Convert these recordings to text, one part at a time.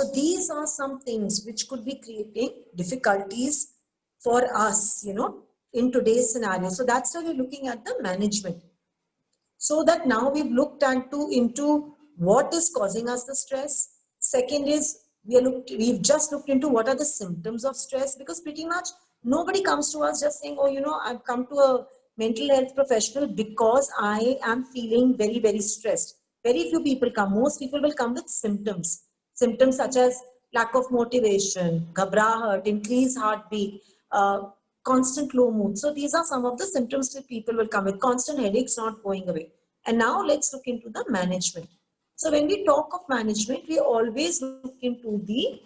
So these are some things which could be creating difficulties for us, in today's scenario. So that's why we're looking at the management. So that now we've looked into what is causing us the stress. Second is we've just looked into what are the symptoms of stress, because pretty much nobody comes to us just saying, oh, I've come to a mental health professional because I am feeling very, very stressed. Very few people come. Most people will come with symptoms. Symptoms such as lack of motivation, ghabrahat, increased heartbeat, constant low mood. So these are some of the symptoms that people will come with. Constant headaches not going away. And now let's look into the management. So when we talk of management, we always look into the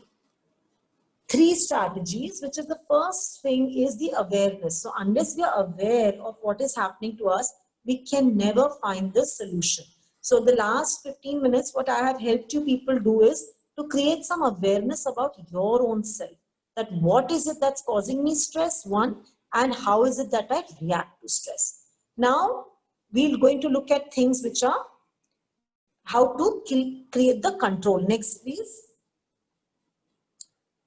3 strategies, which is the first thing is the awareness. So unless we are aware of what is happening to us, we can never find the solution. So the last 15 minutes, what I have helped you people do is to create some awareness about your own self. That what is it that's causing me stress, one, and how is it that I react to stress. Now, we're going to look at things which are how to create the control. Next, please.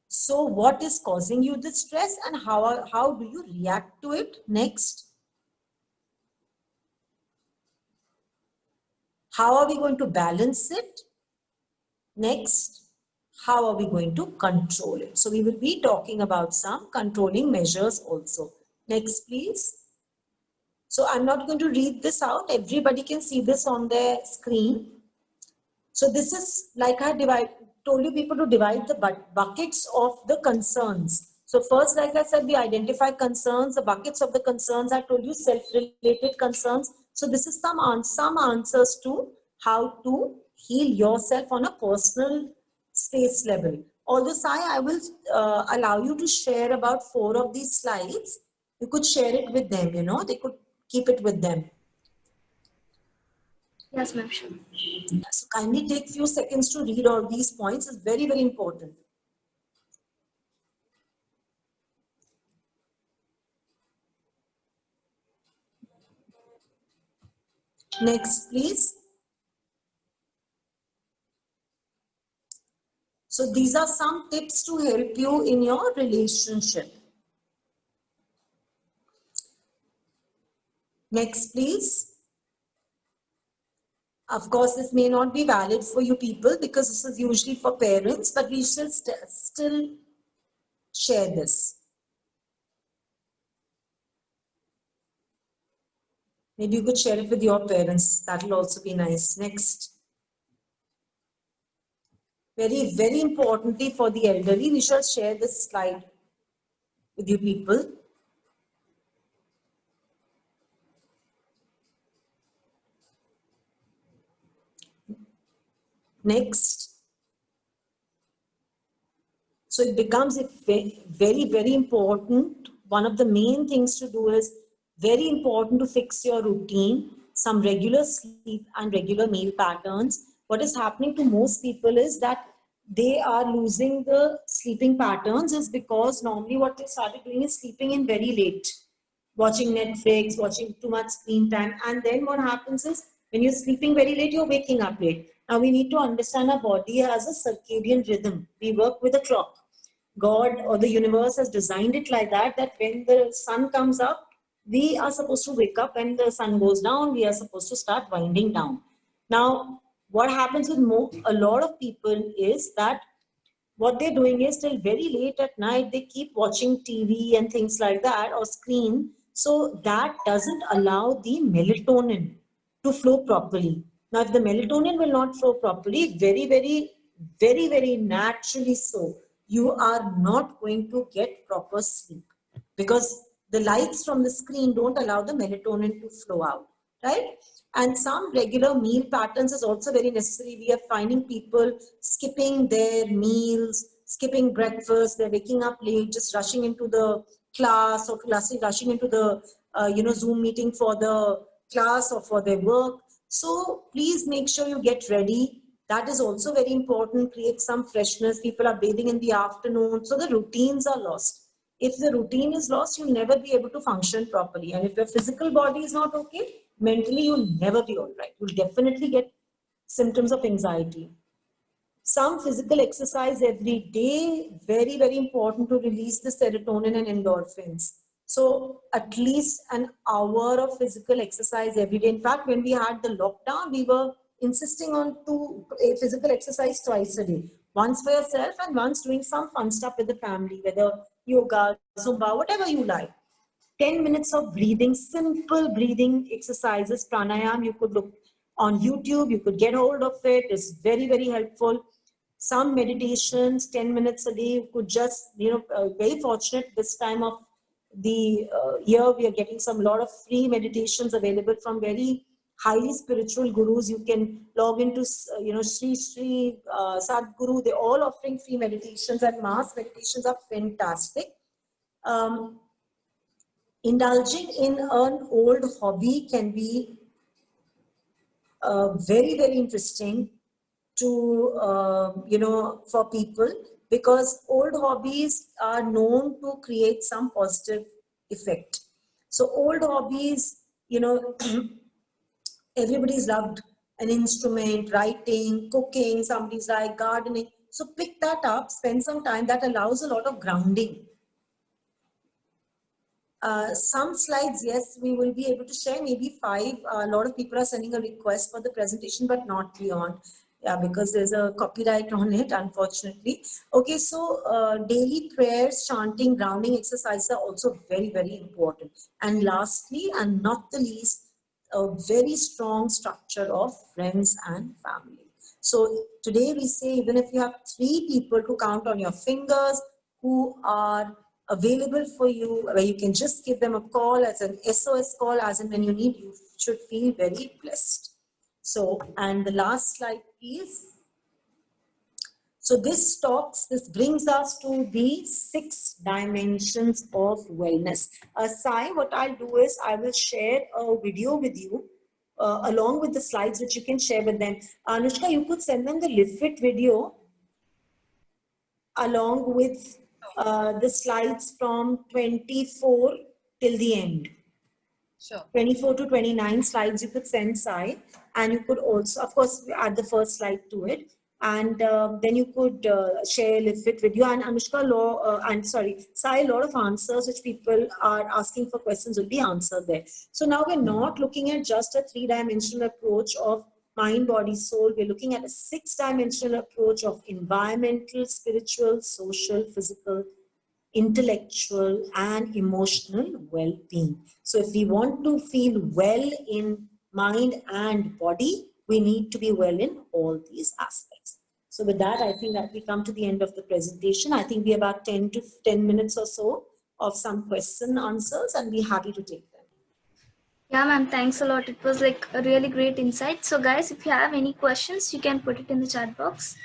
So what is causing you the stress and how do you react to it? Next. How are we going to balance it? Next. How are we going to control it? So we will be talking about some controlling measures also. Next, please. So I'm not going to read this out. Everybody can see this on their screen. So this is like I told you people to divide the buckets of the concerns. So first, like I said, we identify concerns, the buckets of the concerns. I told you self-related concerns. So this is some answers to how to heal yourself on a personal space level. Although I will allow you to share about 4 of these slides. You could share it with them, they could keep it with them. Yes, ma'am, sure. So kindly take few seconds to read all these points. It's very, very important. Next, please. So these are some tips to help you in your relationship. Next, please. Of course, this may not be valid for you people because this is usually for parents, but we should still share this. Maybe you could share it with your parents. That will also be nice. Next. Very, very importantly for the elderly, we shall share this slide with you people. Next. So it becomes a very, very important. One of the main things to do is very important to fix your routine, some regular sleep and regular meal patterns. What is happening to most people is that they are losing the sleeping patterns is because normally what they started doing is sleeping in very late, watching Netflix, watching too much screen time. And then what happens is when you're sleeping very late, you're waking up late. Now we need to understand our body has a circadian rhythm. We work with a clock. God or the universe has designed it like that, that when the sun comes up, we are supposed to wake up. When the sun goes down, we are supposed to start winding down. Now, what happens with a lot of people is that what they're doing is till very late at night, they keep watching TV and things like that or screen. So that doesn't allow the melatonin to flow properly. Now, if the melatonin will not flow properly, very naturally so, you are not going to get proper sleep because the lights from the screen don't allow the melatonin to flow out, right? And some regular meal patterns is also very necessary. We are finding people skipping their meals, skipping breakfast, they're waking up late, just rushing into the class or rushing into the Zoom meeting for the class or for their work. So please make sure you get ready. That is also very important. Create some freshness. People are bathing in the afternoon. So the routines are lost. If the routine is lost, you'll never be able to function properly. And if your physical body is not okay, mentally you'll never be all right. You'll definitely get symptoms of anxiety. Some physical exercise every day, very, very important to release the serotonin and endorphins. So at least an hour of physical exercise every day. In fact, when we had the lockdown, we were insisting on physical exercise twice a day. Once for yourself and once doing some fun stuff with the family, whether yoga, Zumba, whatever you like. 10 minutes of breathing, simple breathing exercises, pranayam. You could look on YouTube, you could get hold of it. It's very, very helpful. Some meditations, 10 minutes a day. You could just, very fortunate this time of the year, we are getting some lot of free meditations available from very highly spiritual gurus. You can log into, Sri Sadhguru. They're all offering free meditations, and mass meditations are fantastic. Indulging in an old hobby can be very, very interesting to, for people, because old hobbies are known to create some positive effect. So old hobbies, everybody's loved an instrument, writing, cooking, somebody's like gardening. So pick that up, spend some time. That allows a lot of grounding. Some slides, yes, we will be able to share, maybe 5. A lot of people are sending a request for the presentation, but not beyond. Yeah, because there's a copyright on it, unfortunately. Okay, so daily prayers, chanting, grounding exercises are also very, very important. And lastly, and not the least, a very strong structure of friends and family. So today we say, even if you have 3 people to count on your fingers who are available for you, where you can just give them a call as an SOS call, as in when you need, you should feel very blessed. So, and the last slide, please. So this brings us to the 6 dimensions of wellness. Sai, what I'll do is I will share a video with you along with the slides, which you can share with them. Anushka, you could send them the LiveFit video along with the slides from 24 till the end. Sure. 24 to 29 slides you could send Sai, and you could also, of course, add the first slide to it, and then you could share LiveFit video. And Anushka, Sai, a lot of answers which people are asking for questions will be answered there. So now we're not looking at just a 3-dimensional approach of mind, body, soul. We're looking at a 6-dimensional approach of environmental, spiritual, social, physical, intellectual, and emotional well-being. So if we want to feel well in mind and body, we need to be well in all these aspects. So with that, I think that we come to the end of the presentation. I think we have about 10 minutes or so of some question answers, and we're happy to take them. Yeah, ma'am, thanks a lot. It was like a really great insight. So guys, if you have any questions, you can put it in the chat box.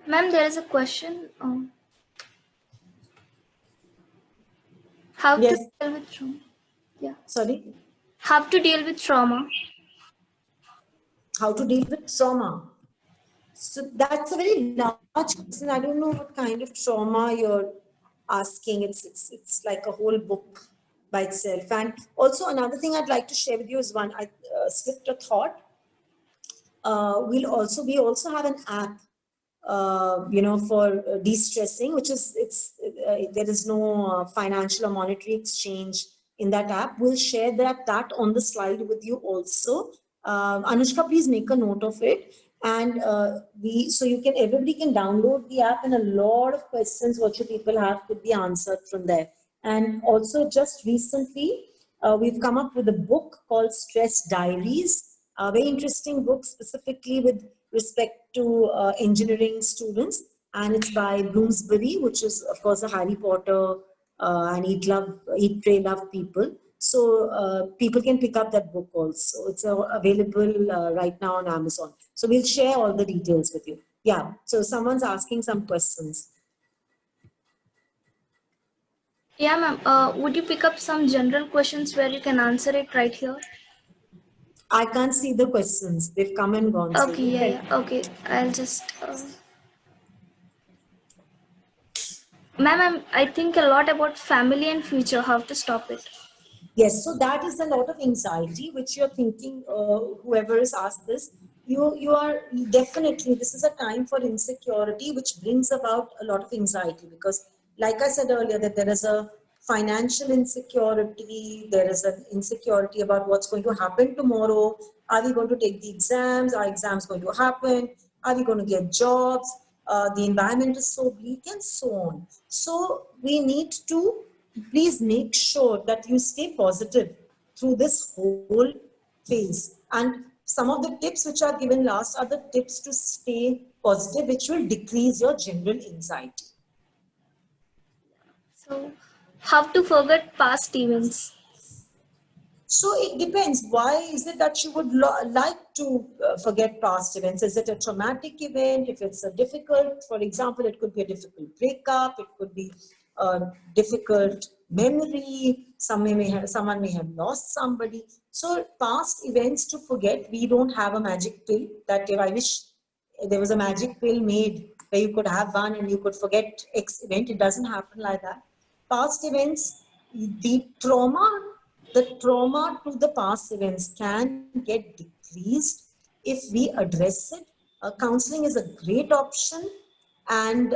Ma'am, there is a question. How Yes. to deal with trauma? Yeah. Sorry? How to deal with trauma? How to deal with trauma? So that's a very large question. I don't know what kind of trauma you're asking. It's like a whole book by itself. And also another thing I'd like to share with you is one, I slipped a thought. We also have an app, for de-stressing, which is, there is no financial or monetary exchange in that app. We'll share that on the slide with you also. Anushka, please make a note of it. And everybody can download the app, and a lot of questions what you people have could be answered from there. And also just recently, we've come up with a book called Stress Diaries, a very interesting book specifically with respect to engineering students, and it's by Bloomsbury, which is of course a Harry Potter and Eat, Pray, Love people. So people can pick up that book also. It's available right now on Amazon. So we'll share all the details with you. Yeah, so someone's asking some questions. Yeah, ma'am. Would you pick up some general questions where you can answer it right here? I can't see the questions. They've come and gone. Okay, so okay. I'll just... Ma'am, I think a lot about family and future, how to stop it. Yes, so that is a lot of anxiety which you're thinking, whoever is asked this, you are definitely, this is a time for insecurity which brings about a lot of anxiety, because like I said earlier, that there is a financial insecurity, there is an insecurity about what's going to happen tomorrow. Are we going to take the exams? Are exams going to happen? Are we going to get jobs? The environment is so bleak and so on. So we need to please make sure that you stay positive through this whole phase. And some of the tips which are given last are the tips to stay positive, which will decrease your general anxiety. So, how to forget past events? So it depends. Why is it that you would like to forget past events? Is it a traumatic event? If it's a difficult, for example, it could be a difficult breakup. It could be a difficult memory. Someone may have lost somebody. So past events to forget, we don't have a magic pill that if I wish there was a magic pill made where you could have one and you could forget X event. It doesn't happen like that. Past events, the trauma to the past events can get decreased if we address it. Counseling is a great option, and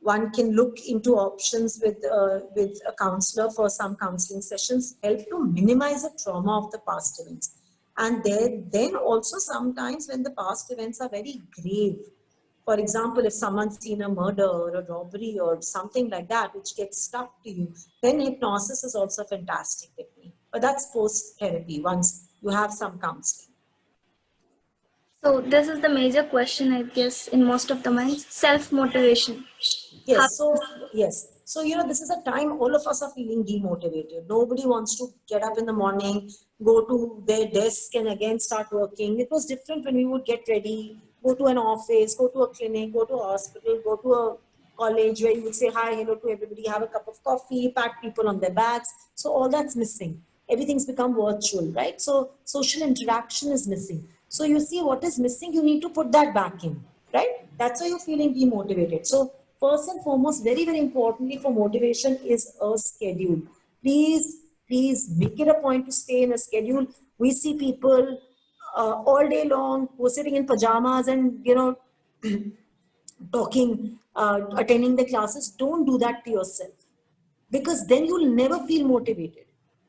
one can look into options with a counselor for some counseling sessions, help to minimize the trauma of the past events. And then also sometimes when the past events are very grave, for example, if someone's seen a murder or a robbery or something like that, which gets stuck to you, then hypnosis is also a fantastic technique. But that's post therapy once you have some counseling. So, this is the major question, I guess, in most of the minds: self motivation. How? Yes. So, this is a time all of us are feeling demotivated. Nobody wants to get up in the morning, go to their desk and again start working. It was different when we would get ready, go to an office, go to a clinic, go to a hospital, go to a college where you would say hi, hello to everybody, have a cup of coffee, pat people on their backs. So all that's missing. Everything's become virtual, right? So social interaction is missing. So you see what is missing, you need to put that back in, right? That's why you're feeling demotivated. So first and foremost, very, very importantly for motivation is a schedule. Please make it a point to stay in a schedule. We see people all day long who are sitting in pajamas and, talking, attending the classes. Don't do that to yourself, because then you'll never feel motivated.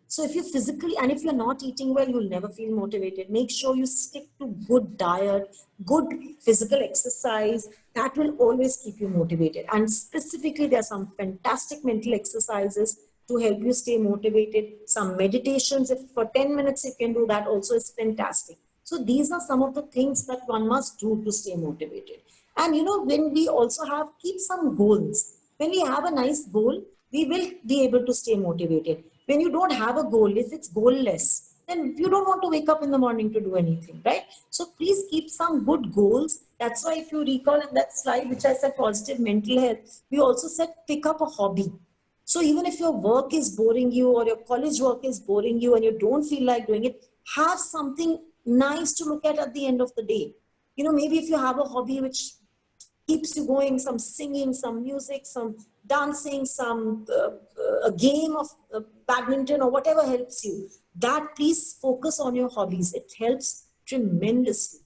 So if you physically, and if you're not eating well, you'll never feel motivated. Make sure you stick to good diet, good physical exercise. That will always keep you motivated. And specifically, there are some fantastic mental exercises to help you stay motivated. Some meditations, if for 10 minutes you can do that, also is fantastic. So these are some of the things that one must do to stay motivated. And when we also keep some goals. When we have a nice goal, we will be able to stay motivated. When you don't have a goal, if it's goalless, then you don't want to wake up in the morning to do anything, right? So please keep some good goals. That's why if you recall in that slide, which I said positive mental health, we also said pick up a hobby. So even if your work is boring you or your college work is boring you and you don't feel like doing it, have something nice to look at the end of the day. Maybe if you have a hobby which keeps you going, some singing, some music, some dancing, some a game of badminton or whatever helps you, that please focus on your hobbies. It helps tremendously.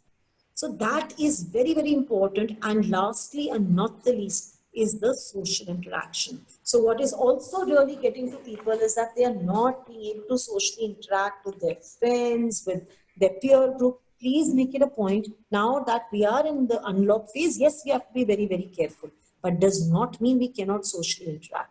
So that is very, very important. And lastly, and not the least, is the social interaction. So what is also really getting to people is that they are not being able to socially interact with their friends, with their peer group. Please make it a point now that we are in the unlock phase. Yes, we have to be very, very careful, but does not mean we cannot socially interact.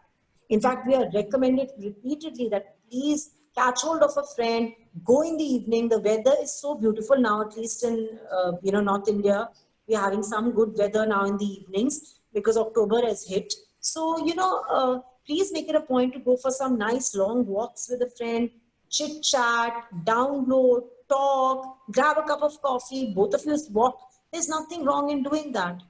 In fact, we are recommended repeatedly that please catch hold of a friend, go in the evening. The weather is so beautiful now, at least in North India. We are having some good weather now in the evenings because October has hit. So please make it a point to go for some nice long walks with a friend, chit chat, download, talk, grab a cup of coffee. Both of you walk. There's nothing wrong in doing that.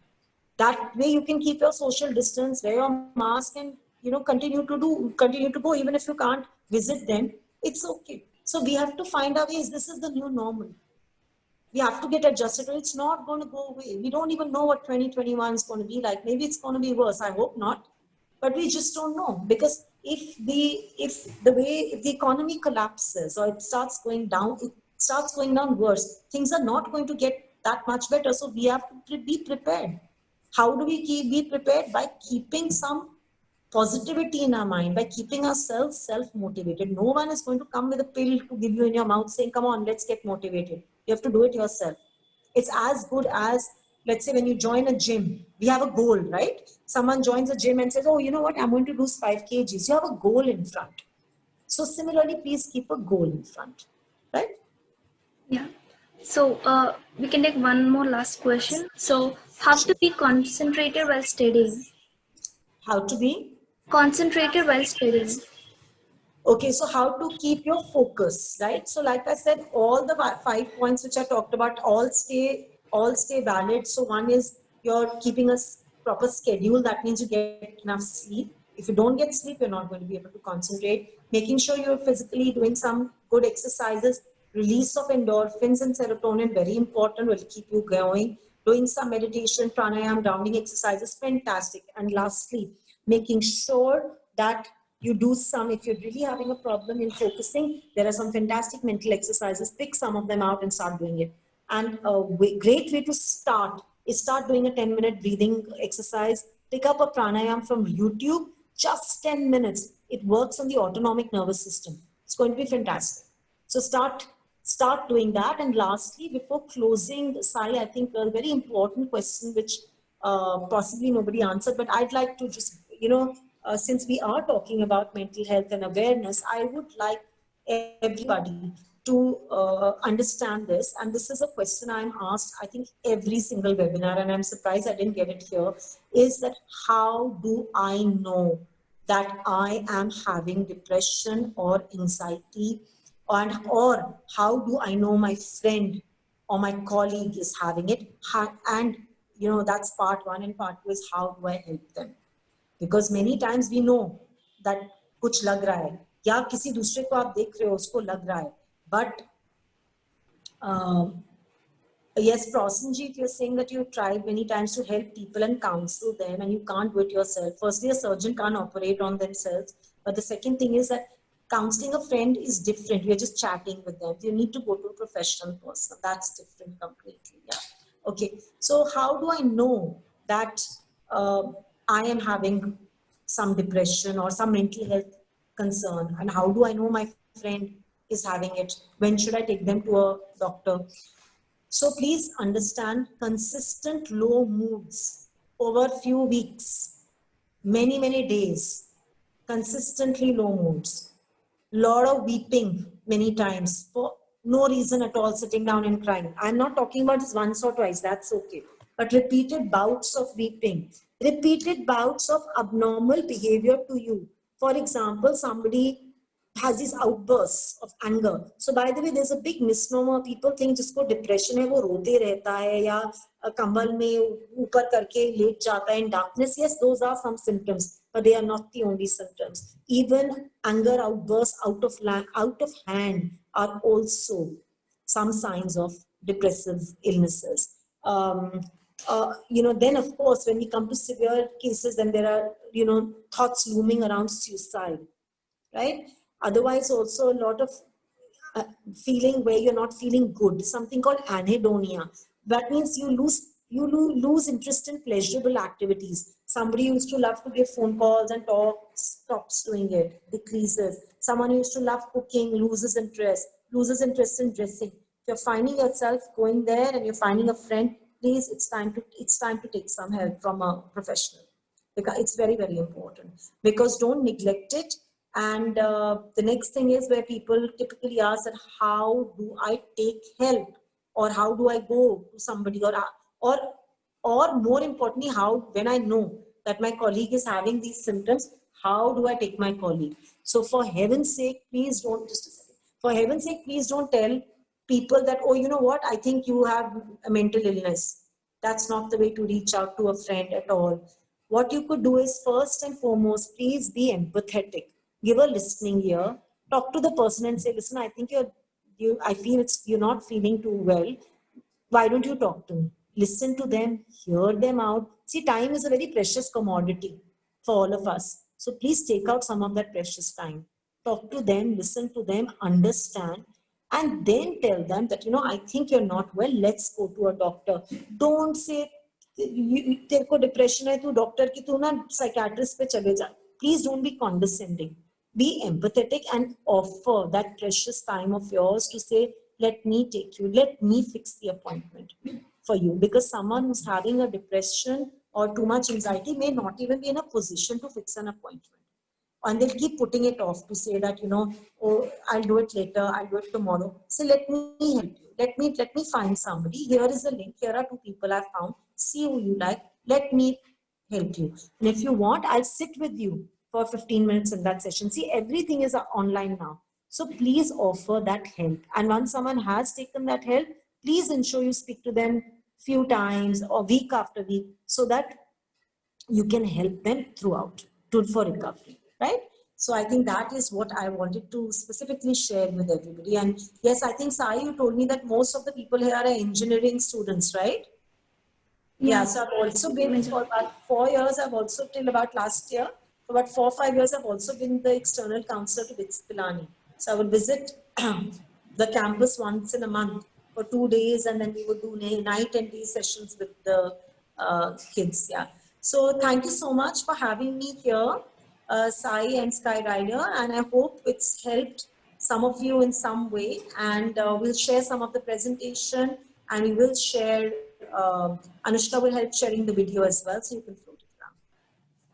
That way you can keep your social distance, wear your mask, and continue to go. Even if you can't visit them, it's okay. So we have to find our ways. This is the new normal. We have to get adjusted, or it's not going to go away. We don't even know what 2021 is going to be like. Maybe it's going to be worse. I hope not, but we just don't know, because if the economy collapses or it starts going down worse, things are not going to get that much better. So we have to be prepared. How do we be prepared? By keeping some positivity in our mind, by keeping ourselves self-motivated. No one is going to come with a pill to give you in your mouth saying, come on, let's get motivated. You have to do it yourself. It's as good as, let's say, when you join a gym, we have a goal, right? Someone joins a gym and says, oh, you know what, I'm going to lose 5 kgs. You have a goal in front. So similarly, please keep a goal in front, right? Yeah. So we can take one more last question. So how to be concentrated while studying? How to be? Concentrated while studying. Okay, so how to keep your focus, right? So like I said, all the 5 points which I talked about all stay valid. So one is you're keeping a proper schedule. That means you get enough sleep. If you don't get sleep, you're not going to be able to concentrate. Making sure you're physically doing some good exercises. Release of endorphins and serotonin, very important, will keep you going. Doing some meditation, pranayam, grounding exercises, fantastic. And lastly, making sure that you do some, if you're really having a problem in focusing, there are some fantastic mental exercises. Pick some of them out and start doing it. And a great way to start is start doing a 10-minute breathing exercise. Pick up a pranayam from YouTube, just 10 minutes. It works on the autonomic nervous system. It's going to be fantastic. So start doing that. And lastly, before closing, Sai, I think a very important question which possibly nobody answered, but I'd like to just, since we are talking about mental health and awareness, I would like everybody to understand this. And this is a question I'm asked, I think, every single webinar, and I'm surprised I didn't get it here, is that how do I know that I am having depression or anxiety? Or how do I know my friend or my colleague is having it? And, that's part one. And part two is how do I help them? Because many times we know that कुछ लग रहा है या किसी दूसरे को आप देख रहे हो उसको लग रहा है, but yes, Prasenjit, you're saying that you've tried many times to help people and counsel them, and you can't do it yourself. Firstly, a surgeon can't operate on themselves. But the second thing is that counseling a friend is different. You're just chatting with them. You need to go to a professional person. That's different completely. Yeah. Okay. So how do I know that I am having some depression or some mental health concern? And how do I know my friend is having it? When should I take them to a doctor? So please understand, consistent low moods over few weeks, many days, consistently low moods, lot of weeping many times for no reason at all, sitting down and crying. I'm not talking about this once or twice, that's okay. But repeated bouts of weeping, repeated bouts of abnormal behavior to you. For example, somebody has these outbursts of anger. So by the way, there's a big misnomer. People think जिसको depression है वो रोते रहता है या कंबल में ऊपर करके लेट जाता है in darkness. Yes, those are some symptoms, but they are not the only symptoms. Even anger outbursts out of hand are also some signs of depressive illnesses. Then of course, when we come to severe cases, then there are, thoughts looming around suicide, right? Otherwise, also a lot of feeling where you're not feeling good, something called anhedonia. That means you lose interest in pleasurable activities. Somebody used to love to give phone calls and talk, stops doing it, decreases. Someone who used to love cooking loses interest in dressing. If you're finding yourself going there and you're finding a friend, please, it's time to take some help from a professional, because it's very, very important. Because don't neglect it. And the next thing is where people typically ask that how do I take help, or how do I go to somebody, or more importantly, how, when I know that my colleague is having these symptoms, how do I take my colleague? So for heaven's sake, please don't, just a second, for heaven's sake, please don't tell people that, oh, you know what, I think you have a mental illness. That's not the way to reach out to a friend at all. What you could do is, first and foremost, please be empathetic. Give a listening ear. Talk to the person and say, listen, I think I feel you're not feeling too well. Why don't you talk to me? Listen to them, hear them out. See, time is a very precious commodity for all of us. So please take out some of that precious time. Talk to them, listen to them, understand, and then tell them that, I think you're not well, let's go to a doctor. Don't say, तेरे को depression है, तू doctor की, तू ना psychiatrist पे चले जा. Please don't be condescending. Be empathetic and offer that precious time of yours to say, let me take you, let me fix the appointment for you. Because someone who's having a depression or too much anxiety may not even be in a position to fix an appointment. And they'll keep putting it off to say that, oh, I'll do it later, I'll do it tomorrow. So let me help you. Let me find somebody. Here is a link. Here are 2 people I've found. See who you like. Let me help you. And if you want, I'll sit with you for 15 minutes in that session. See, everything is online now. So please offer that help. And once someone has taken that help, please ensure you speak to them few times or week after week so that you can help them throughout for recovery, right? So I think that is what I wanted to specifically share with everybody. And yes, I think Sai, you told me that most of the people here are engineering students, right? Yeah, so I've also been for about 4 years, I've also till about last year, for about 4 or 5 years, I've also been the external counselor to BITS Pilani. So I would visit the campus once in a month for 2 days, and then we would do night and day sessions with the kids. Yeah. So thank you so much for having me here, Sai and Sky Rider, and I hope it's helped some of you in some way. And we'll share some of the presentation, and we will share. Anushka will help sharing the video as well, so you can float it around.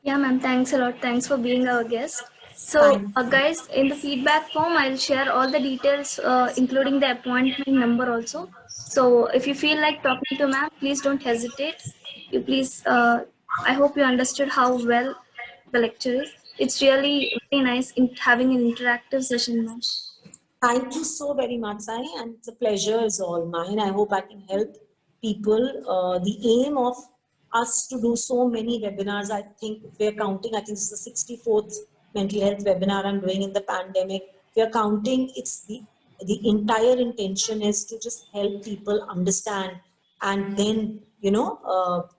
Yeah, ma'am. Thanks a lot. Thanks for being our guest. So, guys, in the feedback form, I'll share all the details, including the appointment number also. So, if you feel like talking to ma'am, please don't hesitate. You please, I hope you understood how well the lecture is. It's really very nice in having an interactive session, ma'am. Thank you so very much, Sai, and the pleasure is all mine. I hope I can help people. The aim of us to do so many webinars, I think we're counting, I think it's the 64th mental health webinar I'm doing in the pandemic. We're counting, it's the entire intention is to just help people understand and then,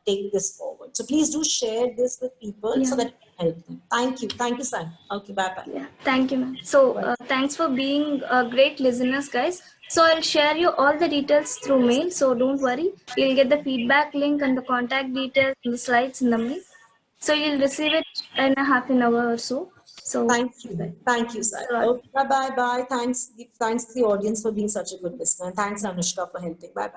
take this forward. So please do share this with people so that it can help them. Thank you. Thank you, Sai. Okay, bye-bye. Yeah, thank you, ma'am. So thanks for being great listeners, guys. So I'll share you all the details through mail. So don't worry. You'll get the feedback link and the contact details and the slides in the mail. So you'll receive it in a half an hour or so. So thank you, sir. Okay, bye. Thanks to the audience for being such a good listener. And thanks, Anushka, for helping. Bye.